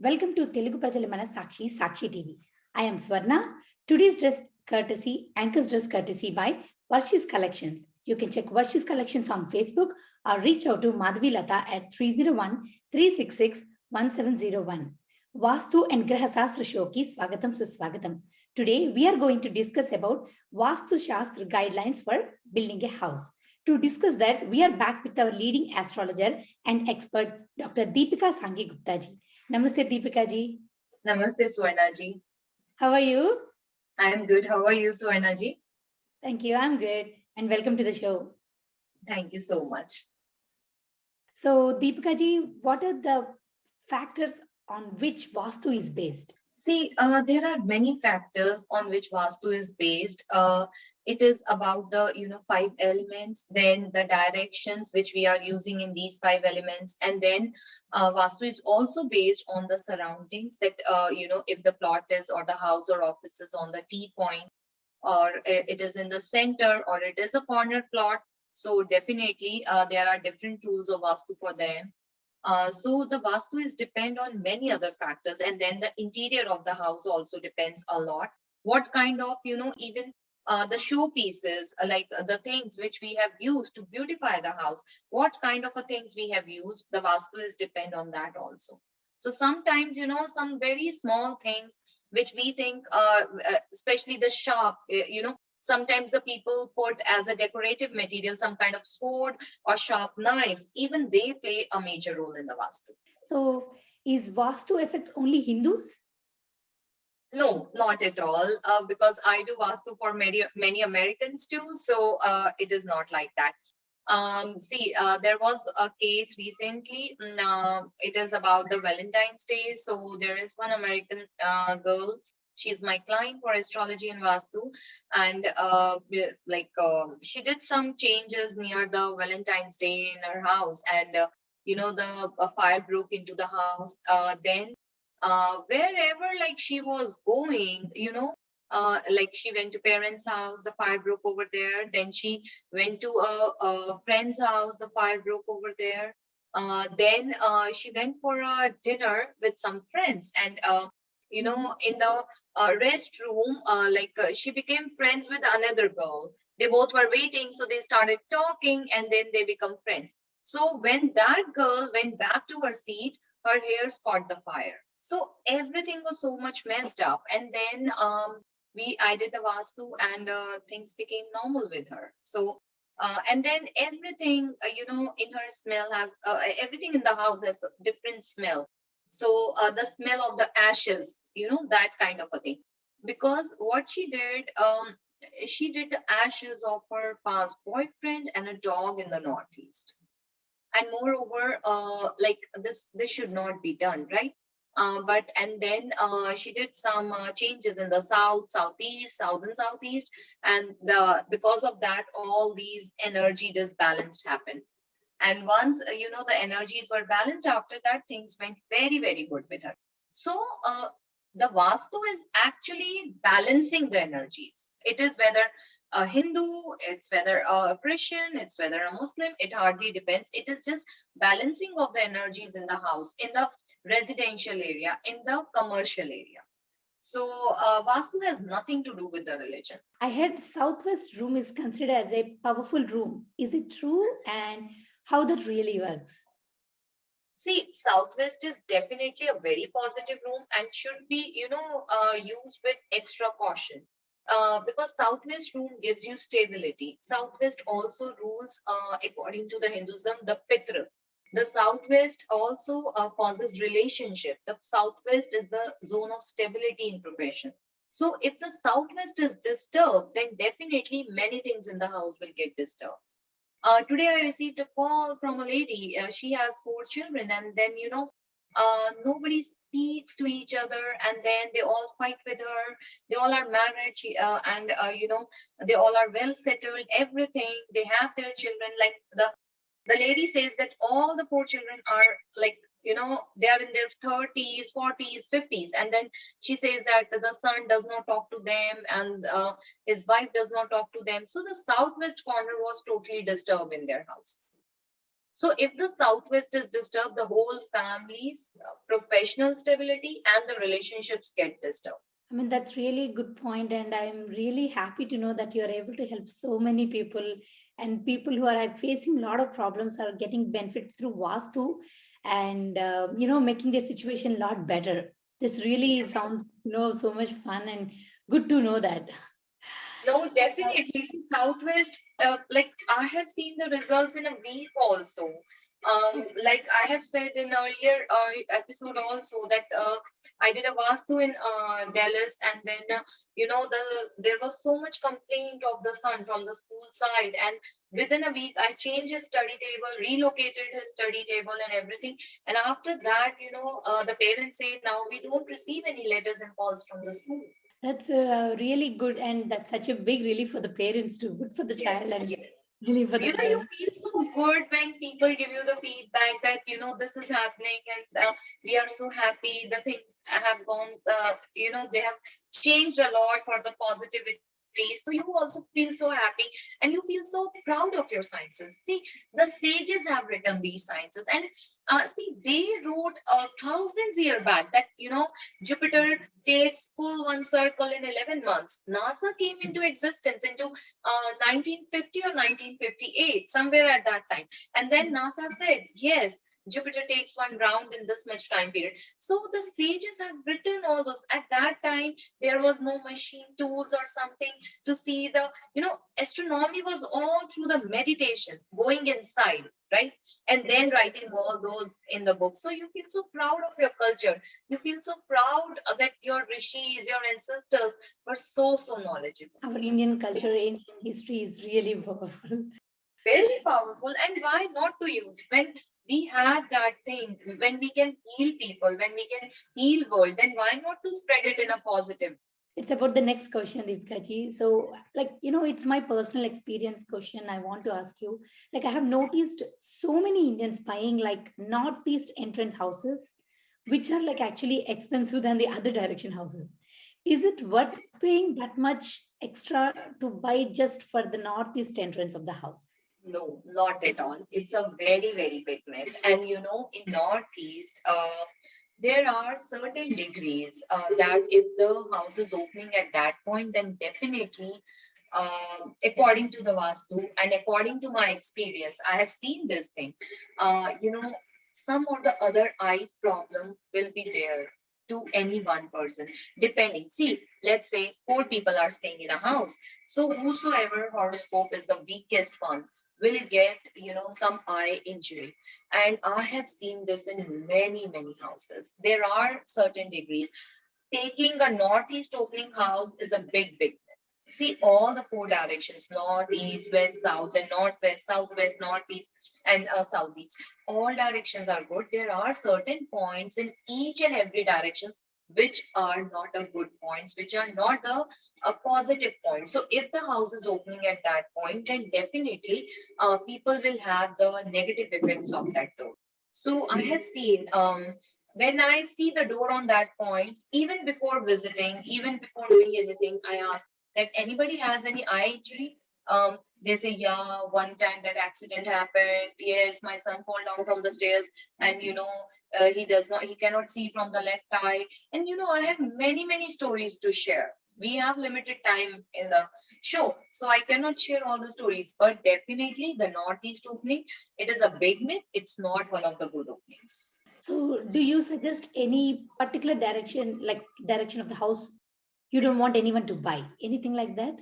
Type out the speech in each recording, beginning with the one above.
Welcome to Telugu Prajalamana Sakshi TV. I am Swarna. Today's anchor's dress courtesy by Varshi's Collections. You can check Varshi's Collections on Facebook or reach out to Madhavi Lata at 301-366-1701. Vastu and Graha Sastra show ki swagatam suswagatam. Today we are going to discuss about Vastu Shastra guidelines for building a house. To discuss that, we are back with our leading astrologer and expert, Dr. Dipika Sanghi Gupta ji. Namaste, Deepika ji. Namaste, Swarna ji. How are you? I am good. How are you, Swarna ji? Thank you. I'm good. And welcome to the show. Thank you so much. So, Deepika ji, what are the factors on which Vastu is based? See, there are many factors on which Vastu is based. It is about the 5 elements, then the directions which we are using in these 5 elements, and then Vastu is also based on the surroundings. That if the plot is or the house or office is on the T point, or it is in the center, or it is a corner plot. So definitely there are different rules of Vastu for them. So the Vastu is depend on many other factors, and then the interior of the house also depends a lot. What kind of, even the showpieces, like the things which we have used to beautify the house, what kind of things we have used, the Vastu is depend on that also. So sometimes, some very small things which we think, especially the sharp, sometimes the people put as a decorative material some kind of sword or sharp knives. Even they play a major role in the Vastu. So, is Vastu affects only Hindus? No, not at all. Because I do Vastu for many Americans too. So it is not like that. There was a case recently. It is about the Valentine's Day. So there is one American girl. She's my client for astrology and Vastu, and she did some changes near the Valentine's Day in her house, and the fire broke into the house. Then wherever like she was going, like she went to parents' house, the fire broke over there. Then she went to a friend's house, the fire broke over there. Then she went for a dinner with some friends, and in the restroom, she became friends with another girl. They both were waiting, so they started talking, and then they become friends. So when that girl went back to her seat, her hair caught the fire. So everything was so much messed up, and then I did the Vastu, and things became normal with her. So and then everything, in her smell has everything in the house has a different smell. So the smell of the ashes, that kind of a thing. Because what she did the ashes of her past boyfriend and a dog in the Northeast. And moreover, like this should not be done, right? But and then she did some changes in the southeast, south and southeast, and because of that, all these energy disbalanced happened. And once the energies were balanced, after that things went very, very good with her. So the Vastu is actually balancing the energies. It is whether a Hindu, it's whether a Christian, it's whether a Muslim, it hardly depends. It is just balancing of the energies in the house, in the residential area, in the commercial area. So Vastu has nothing to do with the religion. I heard southwest room is considered as a powerful room. Is it true? And how that really works? See, southwest is definitely a very positive room and should be, used with extra caution. Because southwest room gives you stability. Southwest also rules, according to the Hinduism, the Pitra. The southwest also causes relationship. The southwest is the zone of stability in profession. So if the southwest is disturbed, then definitely many things in the house will get disturbed. Today I received a call from a lady. She has 4 children, and then nobody speaks to each other, and then they all fight with her. They all are married, and they all are well settled. Everything, they have their children. Like the lady says that all the 4 children are like, they are in their 30s, 40s, 50s. And then she says that the son does not talk to them, and his wife does not talk to them. So the southwest corner was totally disturbed in their house. So if the southwest is disturbed, the whole family's professional stability and the relationships get disturbed. I mean, that's really a good point, and I'm really happy to know that you're able to help so many people, and people who are facing a lot of problems are getting benefit through Vastu, and making their situation a lot better. This really sounds so much fun and good to know that. No, definitely. See, Southwest, like I have seen the results in a week also. Like I have said in earlier episode also that I did a Vastu in Dallas, and then there was so much complaint of the son from the school side, and within a week I changed his study table, relocated his study table and everything, and after that, the parents say now we don't receive any letters and calls from the school. That's really good, and that's such a big relief for the parents too. Good for the child Yes, and yes. relief for the You parents. feel so good when people give you the feedback that this is happening, and we are so happy the things have gone, they have changed a lot for the positivity, so you also feel so happy and you feel so proud of your sciences. See, the sages have written these sciences, and see, they wrote thousands year back that Jupiter takes full one circle in 11 months. NASA came into existence into 1950 or 1958, somewhere at that time. And then NASA said, yes, Jupiter takes one round in this much time period. So the sages have written all those. At that time, there was no machine tools or something to see the, astronomy was all through the meditation, going inside, right? And then writing all those in the book. So you feel so proud of your culture. You feel so proud that your rishis, your ancestors were so knowledgeable. Our Indian culture, ancient history is really powerful. Very powerful. And why not to use when we have that thing, when we can heal people, when we can heal world, then why not to spread it in a positive? It's about the next question, Deepika ji. So, it's my personal experience question I want to ask you. Like, I have noticed so many Indians buying like northeast entrance houses, which are like actually expensive than the other direction houses. Is it worth paying that much extra to buy just for the northeast entrance of the house? No, not at all. It's a very big myth. And in Northeast, there are certain degrees that if the house is opening at that point, then definitely, according to the Vastu and according to my experience, I have seen this thing. Some or the other eye problem will be there to any one person, depending. See, let's say four people are staying in a house. So whosoever horoscope is the weakest one will get, some eye injury. And I have seen this in many houses. There are certain degrees. Taking a northeast opening house is a big myth. See, all the four directions, northeast, west, south, and northwest, southwest, northeast, and southeast. All directions are good. There are certain points in each and every direction which are not a good points, which are not the a positive point. So if the house is opening at that point, then definitely people will have the negative effects of that door. So I have seen when I see the door on that point, even before visiting, even before doing anything, I ask that anybody has any eye injury. They say, yeah, one time that accident happened. Yes, my son fall down from the stairs, and he cannot see from the left eye. And I have many stories to share. We have limited time in the show, so I cannot share all the stories. But definitely, the Northeast opening, it is a big myth. It's not one of the good openings. So, do you suggest any particular direction, like direction of the house, you don't want anyone to buy? Anything like that?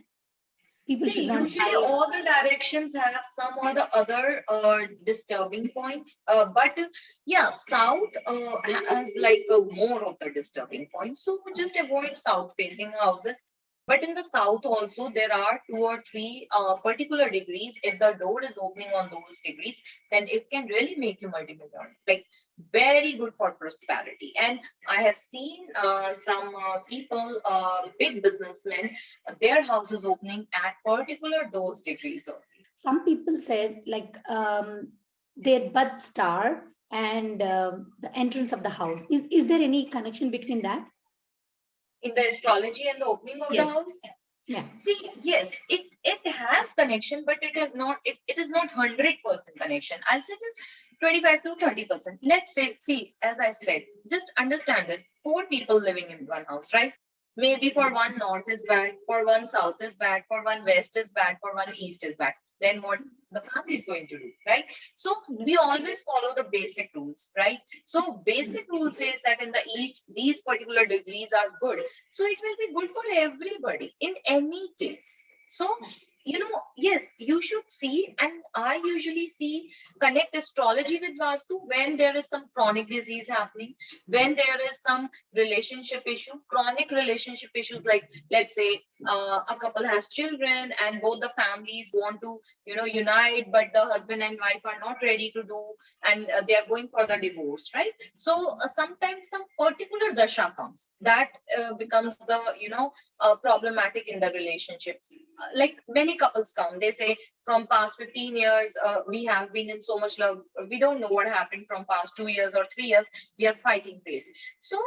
People should See, not usually buy. all the directions have some or the other disturbing points. But yeah, south has like more of the disturbing points. So just avoid south facing houses. But in the south also, there are two or three particular degrees. If the door is opening on those degrees, then it can really make you multimillionaire. Like very good for prosperity. And I have seen some people, big businessmen, their house is opening at particular those degrees only. Some people said like their birth star and the entrance of the house. Is there any connection between that? In the astrology and the opening of the Yes. house, Yeah. See, yes, it has connection, but it is not 100% connection. I'll say just 25 to 30%. Let's say, see, as I said, just understand this. Four people living in one house, right? Maybe for one north is bad, for one south is bad, for one west is bad, for one east is bad. Then what the family is going to do, right? So we always follow the basic rules, right? So basic rule says that in the east, these particular degrees are good, so it will be good for everybody in any case. So, yes, you should see, and I usually see connect astrology with Vastu when there is some chronic disease happening, when there is some relationship issue, chronic relationship issues, like let's say a couple has children and both the families want to, unite, but the husband and wife are not ready to do, and they are going for the divorce, right? So sometimes some particular dasha comes that becomes the problematic in the relationship. Like many couples come, they say from past 15 years we have been in so much love, we don't know what happened from past 2 years or 3 years, we are fighting crazy. So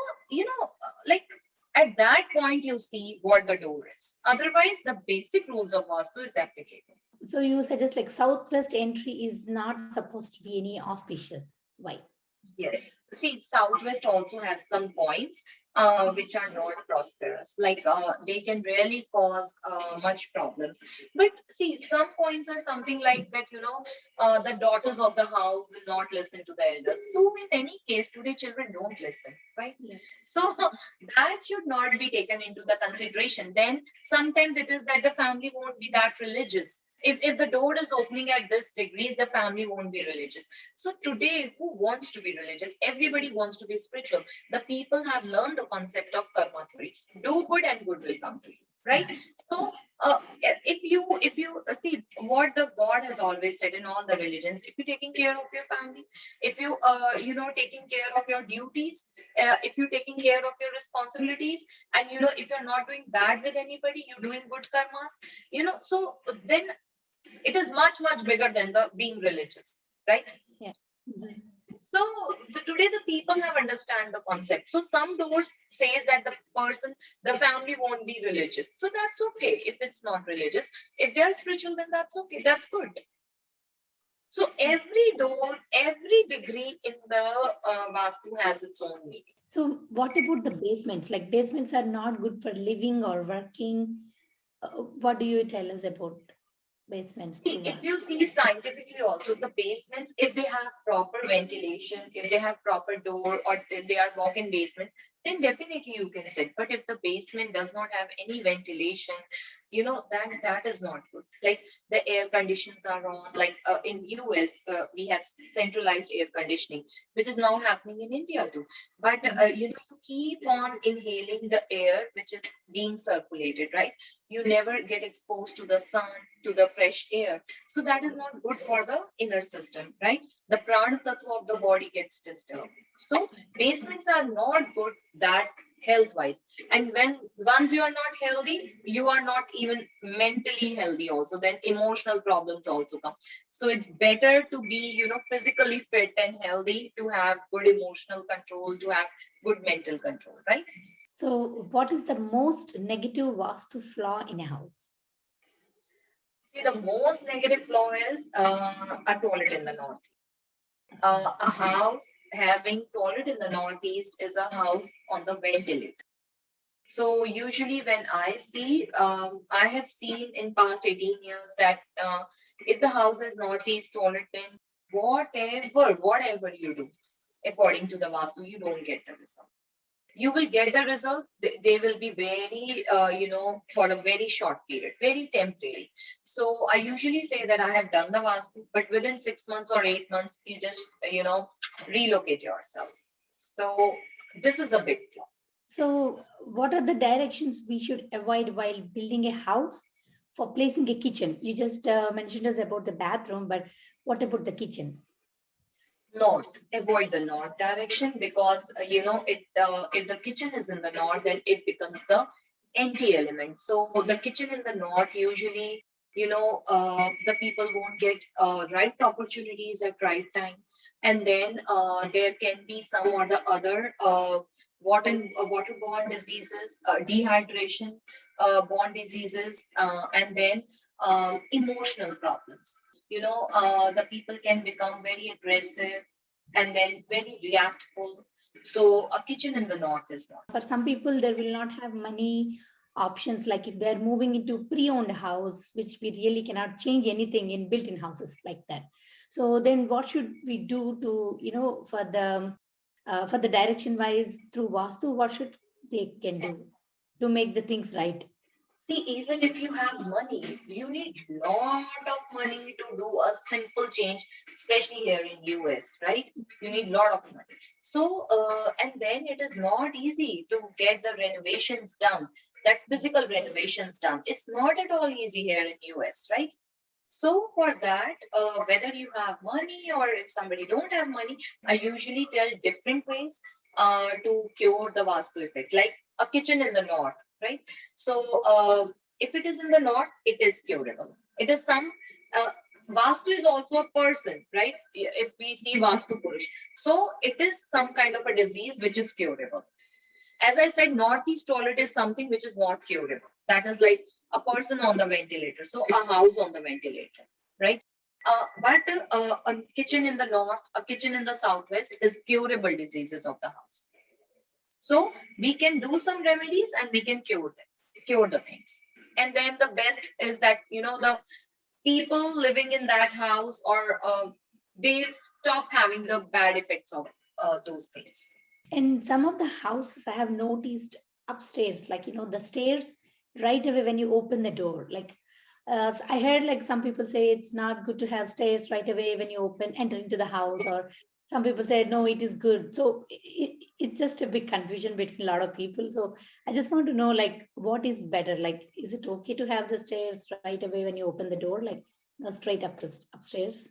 like at that point you see what the door is, otherwise the basic rules of Vastu is applicable. So you suggest like southwest entry is not supposed to be any auspicious. Why? Yes. See, Southwest also has some points which are not prosperous. Like they can really cause much problems. But see, some points are something like that, the daughters of the house will not listen to the elders. So in any case, today children don't listen, right? Yeah. So that should not be taken into the consideration. Then sometimes it is that the family won't be that religious. If the door is opening at this degree, the family won't be religious. So today, who wants to be religious? Everybody wants to be spiritual. The people have learned the concept of karma theory. Do good and good will come to you, right? So if you see what the God has always said in all the religions, if you're taking care of your family, if you taking care of your duties, if you're taking care of your responsibilities, and if you're not doing bad with anybody, you're doing good karmas, so then it is much much bigger than the being religious, right? Yeah. Mhm. So today the people have understand the concept. So some doors says that the family won't be religious. So that's okay if it's not religious. If they're spiritual, then that's okay. That's good. So every door, every degree in the Vastu has its own meaning. So what about the basements? Like basements are not good for living or working. What do you tell us about basements See, through if Vastu? you see scientifically also, the basements, if they have proper ventilation, if they have proper door, or if they are walk-in basements, then definitely you can sit. But if the basement does not have any ventilation, that is not good. Like the air conditions are on, like in US, we have centralized air conditioning, which is now happening in India too. But you keep on inhaling the air which is being circulated, right? You never get exposed to the sun, to the fresh air. So that is not good for the inner system, right? The prana tattva of the body gets disturbed. So basements are not good that health wise. And when once you are not healthy, you are not even mentally healthy also. Then emotional problems also come. So it's better to be, physically fit and healthy, to have good emotional control, to have good mental control, right? So what is the most negative Vastu flaw in a house? See, the most negative flaw is a toilet in the north. A house having toilet in the northeast is a house on the ventilator. So usually when I see, I have seen in past 18 years that if the house has northeast toilet, then whatever you do, according to the Vastu, you don't get the result. You will get the results. They will be very for a very short period, very temporary. So I usually say that I have done the Vastu, but within 6 months or 8 months you just relocate yourself. So this is a big flaw. So what are the directions we should avoid while building a house for placing a kitchen? You just mentioned us about the bathroom, but what about the kitchen? North, avoid the north direction, because if the kitchen is in the north, then it becomes the anti element. So the kitchen in the north usually, the people won't get right opportunities at right time, and then there can be some or the other waterborne diseases, dehydration, borne diseases, and then emotional problems. The people can become very aggressive and then very reactful. So a kitchen in the north is not. For some people, they will not have money options. Like if they're moving into pre-owned house, which we really cannot change anything in built-in houses like that. So then what should we do to, for the direction wise through Vastu, what should they can do to make the things right? See, even if you have money, you need lot of money to do a simple change, especially here in US, right? You need lot of money. So, and then it is not easy to get the renovations done, that physical renovations done. It's not at all easy here in US, right? So for that, whether you have money or if somebody don't have money, I usually tell different ways to cure the Vastu effect, like a kitchen in the north, right? So if it is in the north, it is curable. It is some, uh, Vastu is also a person, right? If we see Vastu Purush. So it is some kind of a disease which is curable. As I said, northeast toilet is something which is not curable. That is like a person on the ventilator, so a house on the ventilator, right? But a kitchen in the north, a kitchen in the southwest is curable diseases of the house. So we can do some remedies and we can cure the things. And then the best is that the people living in that house or they stop having the bad effects of those things. In some of the houses, I have noticed upstairs, like, the stairs right away when you open the door. Like, I heard like some people say it's not good to have stairs right away when you enter into the house, or some people said no, it is good. So it's just a big confusion between a lot of people. So I just want to know, like, what is better? Like, is it okay to have the stairs right away when you open the door, like, straight up upstairs?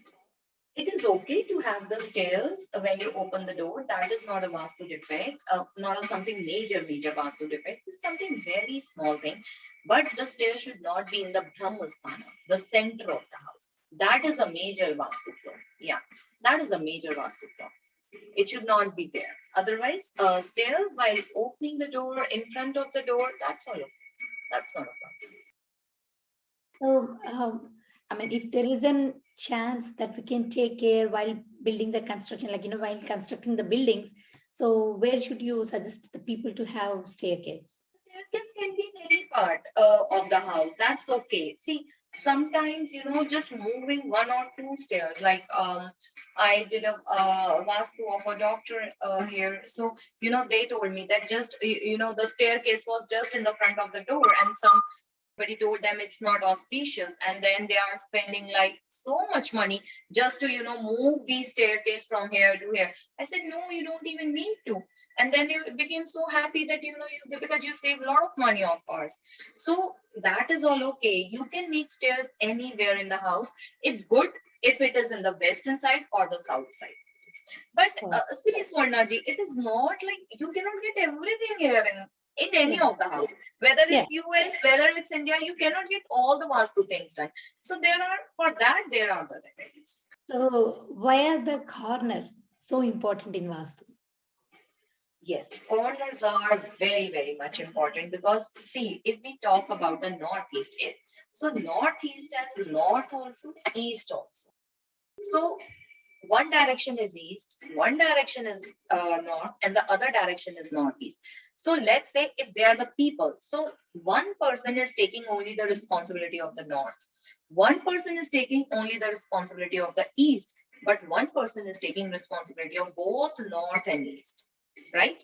It is okay to have the stairs when you open the door. That is not a Vastu defect, not a something major Vastu defect. It's something very small thing. But the stairs should not be in the Brahmasthana, the center of the house. That is a major Vastu flaw. Yeah, that is a major Vastu flaw. It should not be there. Otherwise, stairs while opening the door, in front of the door, that's all okay. That's not a problem. So, I mean, if there is a chance that we can take care while building the construction, like, while constructing the buildings, so where should you suggest the people to have staircase? Staircase can be in any part of the house. That's okay. See, sometimes just moving one or two stairs. Like I did a vastu of a doctor here, so they told me that just the staircase was just in the front of the door, and somebody told them it's not auspicious, and then they are spending like so much money just to move the staircase from here to here. I said no, you don't even need to. And then they became so happy that because you save a lot of money of course. So that is all okay. You can make stairs anywhere in the house. It's good if it is in the western side or the south side. But see, Swarnaji, it is not like you cannot get everything here in any of the house. Whether it's US, whether it's India, you cannot get all the Vastu things done. So for that, there are the remedies. So why are the corners so important in Vastu? Yes, corners are very, very much important because see, if we talk about the northeast, so northeast has north also, east also. So one direction is east, one direction is north, and the other direction is northeast. So let's say if they are the people, so one person is taking only the responsibility of the north, one person is taking only the responsibility of the east, but one person is taking responsibility of both north and east, right?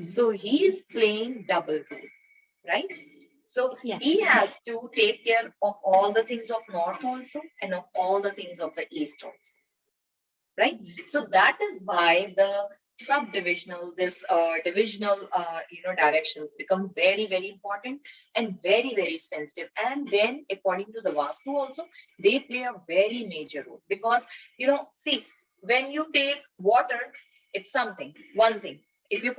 So he is playing double role, right? So he has to take care of all the things of north also and of all the things of the east also, right? So that is why the subdivisional, this divisional, directions become very, very important and very, very sensitive. And then according to the Vastu also, they play a very major role because, see, when you take water, it's something, one thing. If you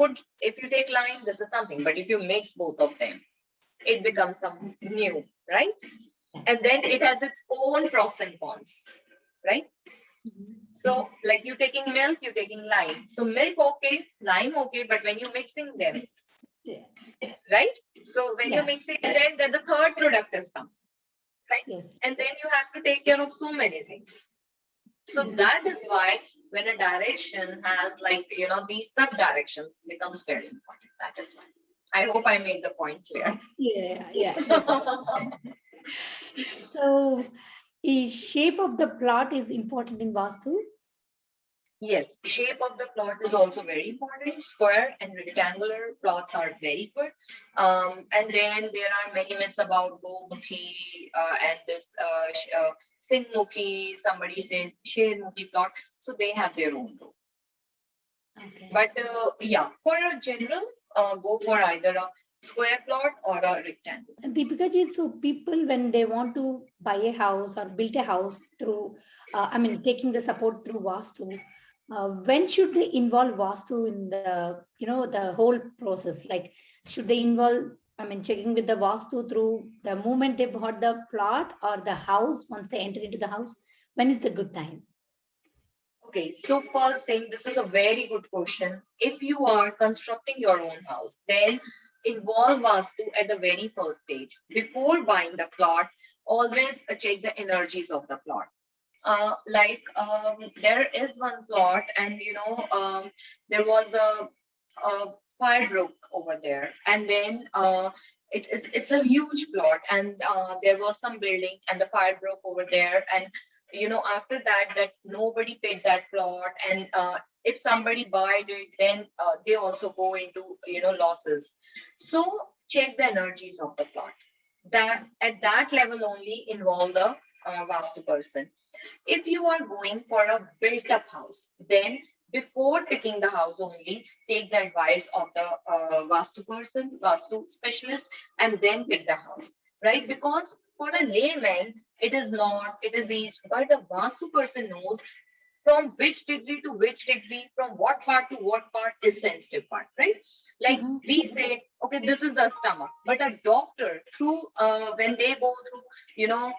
take lime, this is something, but if you mix both of them, it becomes some new, right? And then it has its own pros and cons, right? So like you taking milk, you taking lime. So milk okay, lime okay, but when you mixing them, Yeah. right? So when Yeah. you're mixing, then the third product has come, right? Yes. And then you have to take care of so many things. So Yeah. that is why when a direction has like, these sub directions becomes very important. That is why. I hope I made the point clear. Yeah. Yeah. So, is shape of the plot is important in Vastu? Yes, shape of the plot is also very important. Square and rectangular plots are very good. And then there are many myths about Gomukhi and this Singmukhi, somebody says Shermukhi plot. So they have their own role. Okay. But yeah, for a general, go for either a square plot or a rectangle. Deepika ji, so people when they want to buy a house or build a house through, taking the support through Vastu, when should they involve Vastu in the whole process? Like, should they involve, checking with the Vastu through the moment they bought the plot or the house once they enter into the house? When is the good time? Okay, so first thing, this is a very good question. If you are constructing your own house, then involve Vastu at the very first stage. Before buying the plot, always check the energies of the plot. There is one plot, and there was a fire broke over there, and then it's a huge plot, and there was some building, and the fire broke over there, and after that nobody paid that plot, and if somebody bought it, then they also go into losses. So check the energies of the plot. That at that level only involve the vastu person. If you are going for a built up house, then before picking the house only, take the advice of the Vastu person, Vastu specialist, and then pick the house, right? Because for a layman, it is not, it is easy, but a Vastu person knows from which degree to which degree, from what part to what part is sensitive part, right? Like we say, okay, this is the stomach, but a doctor through when they go through,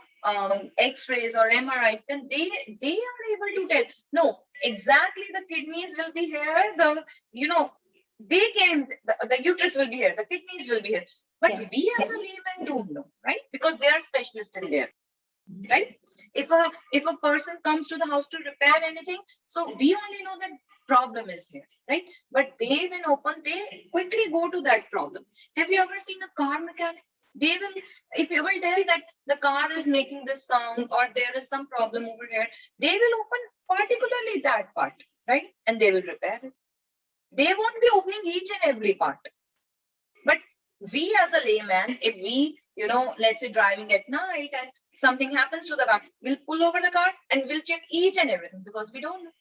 X-rays or MRIs, then they are able to tell. No, exactly the kidneys will be here. They can the uterus will be here, the kidneys will be here. But Yeah. we as a layman don't know, right? Because they are specialists in there, right? If a person comes to the house to repair anything, so we only know that problem is here, right? But they when open, they quickly go to that problem. Have you ever seen a car mechanic? They will, if you will tell that the car is making this sound or there is some problem over here, they will open particularly that part, right? And they will repair it. They won't be opening each and every part. But we as a layman, if we, let's say driving at night and something happens to the car, we'll pull over the car and we'll check each and everything because we don't know.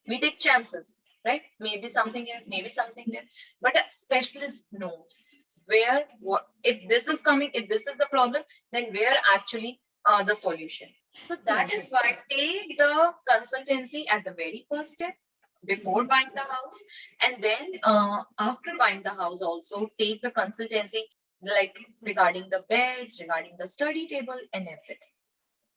We take chances, right? Maybe something here, maybe something there. But a specialist knows where, what, if this is coming, if this is the problem, then where actually the solution. So that is why take the consultancy at the very first step before buying the house, and then after buying the house also take the consultancy like regarding the beds, regarding the study table and everything.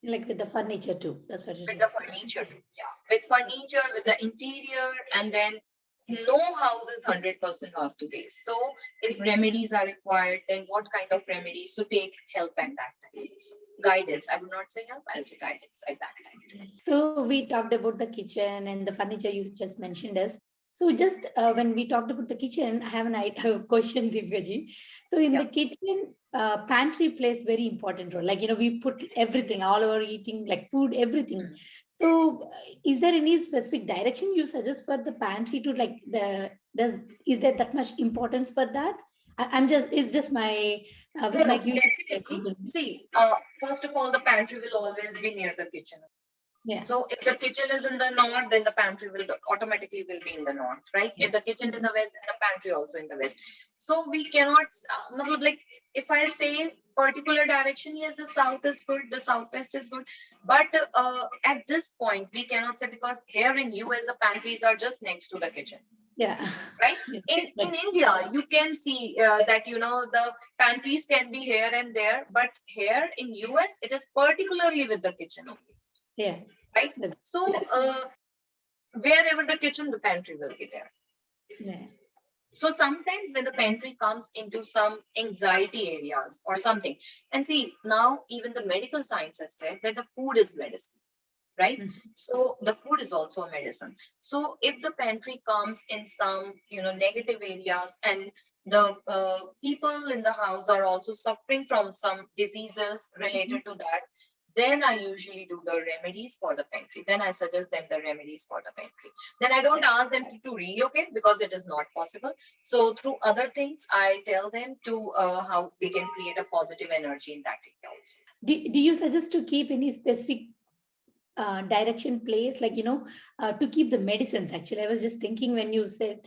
Like with the furniture too. That's what it With the is. furniture, yeah, with furniture, with the interior, and then no house is 100% vastu based. So if remedies are required, then what kind of remedies? So take help at that time. So guidance, I would not say help, I'll say guidance at that time. So we talked about the kitchen and the furniture you just mentioned us. So just when we talked about the kitchen, I have a question, Divyaji. So in Yeah. the kitchen, pantry plays very important role. Like, we put everything, all our eating, like food, everything. So is there any specific direction you suggest for the pantry to like is there that much importance for that? It's just my, No, with my no, curiosity. definitely. See, first of all, the pantry will always be near the kitchen. Yeah. So if the kitchen is in the north, then the pantry will automatically will be in the north, right? If the kitchen in the west, then the pantry also in the west. So we cannot, like if I say particular direction, yes, the south is good, the southwest is good. But at this point, we cannot say because here in US, the pantries are just next to the kitchen. Yeah. Right. Yeah. In India, you can see that the pantries can be here and there, but here in US, it is particularly with the kitchen only. Yeah. Right. That's- So Wherever the kitchen, the pantry will be there. Yeah. So sometimes when the pantry comes into some anxiety areas or something, and see, now even the medical science has said that the food is medicine, right? Mhm. So the food is also a medicine. So if the pantry comes in some, negative areas, and the people in the house are also suffering from some diseases related to that, then I usually do the remedies for the pantry. Then I suggest them the remedies for the pantry. Then I don't ask them to relocate because it is not possible. So through other things, I tell them to how they can create a positive energy in that area also. Do you suggest to keep any specific direction place, like to keep the medicines? Actually, I was just thinking when you said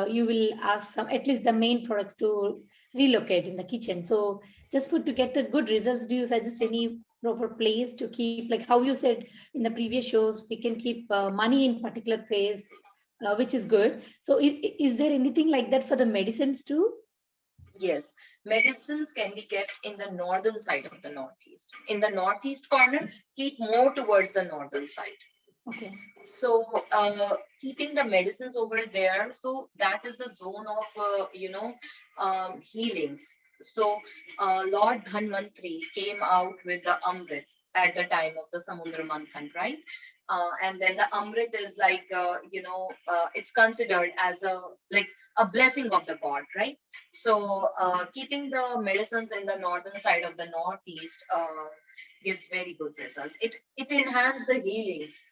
you will ask some, at least the main products, to relocate in the kitchen. So just for to get the good results, do you suggest any proper place to keep, like how you said in the previous shows, we can keep money in particular place, which is good. So is there anything like that for the medicines too? Yes, medicines can be kept in the northern side of the northeast. In the northeast corner, keep more towards the northern side. Okay. So, keeping the medicines over there, so that is the zone of, healings. So, Lord Dhanvantri came out with the Amrit at the time of the Samudra Manthan, right? And then the Amrit is like, it's considered as a blessing of the god, right? So, keeping the medicines in the northern side of the northeast gives very good result. It enhances the healings.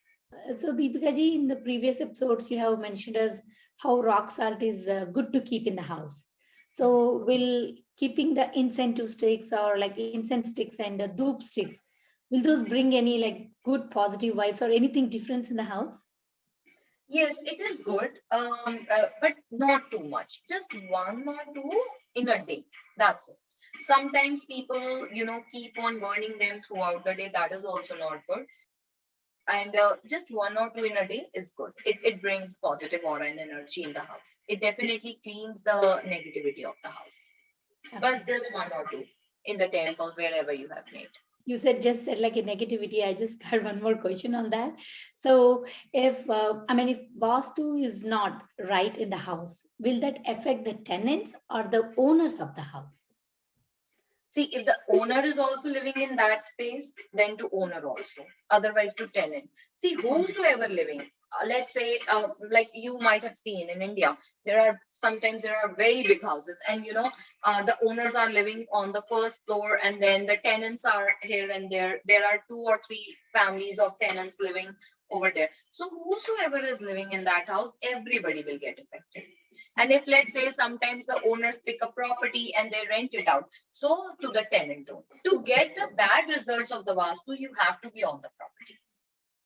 So, Deepika ji, in the previous episodes, you have mentioned us how rock salt is good to keep in the house. So, will keeping the incense sticks, or like incense sticks and the dhoop sticks, will those bring any like good positive vibes or anything different in the house? Yes, it is good, but not too much. Just one or two in a day. That's it. Sometimes people, keep on burning them throughout the day. That is also not good. And just one or two in a day is good. It brings positive aura and energy in the house. It definitely cleans the negativity of the house. But Okay. just one or two in the temple, wherever you have made. You said just said like a negativity. I just got one more question on that. So, if I mean, if Vastu is not right in the house, will that affect the tenants or the owners of the house? See, if the owner is also living in that space, then to owner also. Otherwise, to tenant. See, whosoever living, let's say, like you might have seen in India, there are very big houses, and the owners are living on the first floor, and then the tenants are here and there. There are two or three families of tenants living over there. So, whosoever is living in that house, everybody will get affected. And if, let's say, sometimes the owners pick a property and they rent it out, so to the tenant only. To get the bad results of the Vastu, you have to be on the property.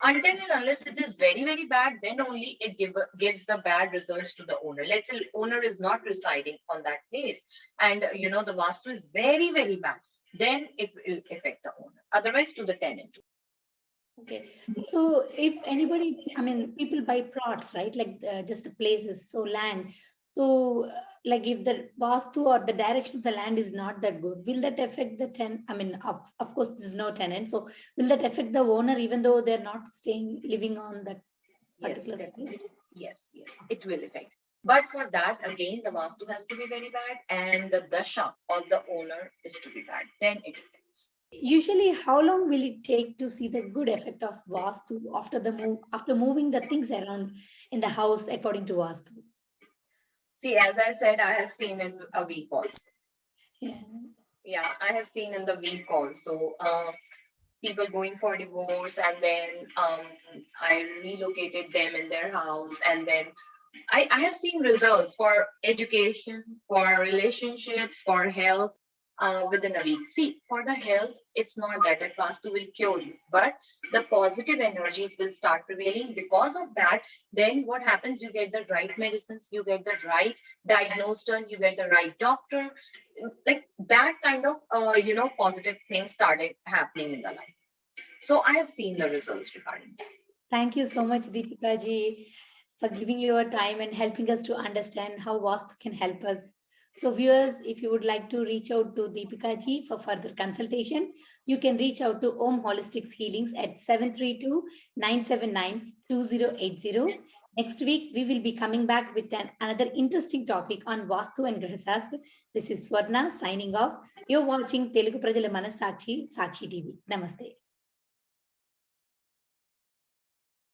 Until and unless it is very, very bad, then only gives the bad results to the owner. Let's say owner is not residing on that place, and the Vastu is very, very bad, then it will affect the owner. Otherwise, to the tenant. Okay. So if anybody, I mean, people buy plots, right? Like just the places, so land. So, like if the vastu or the direction of the land is not that good, will that affect the tenant? I mean, of course, there's no tenant. So, will that affect the owner even though they're not staying, living on that Yes, particular place? definitely. Yes, it will affect. But for that, again, the Vastu has to be very bad, and the Dasha of the owner is to be bad. Then it affects. Usually, how long will it take to see the good effect of vastu after the move, after moving the things around in the house according to vastu? See, as I said, I have seen in a week also. Yeah. Yeah, I have seen in the week also. People going for divorce, and then I relocated them in their house, and then I have seen results for education, for relationships, for health within a week. See, for the health, it's not that Vastu will cure you, but the positive energies will start prevailing. Because of that, then what happens? You get the right medicines, you get the right diagnosed, you get the right doctor. Like that kind of, positive things started happening in the life. So I have seen the results regarding that. Thank you so much, Deepika ji, for giving your time and helping us to understand how Vastu can help us So viewers, if you would like to reach out to Deepika ji for further consultation, you can reach out to Om Holistics Healings at 732-979-2080. Next week, we will be coming back with another interesting topic on Vastu and Graha Sastra. This is Swarna signing off. You're watching Telugu Prajala Manasakshi, Sakshi TV. Namaste.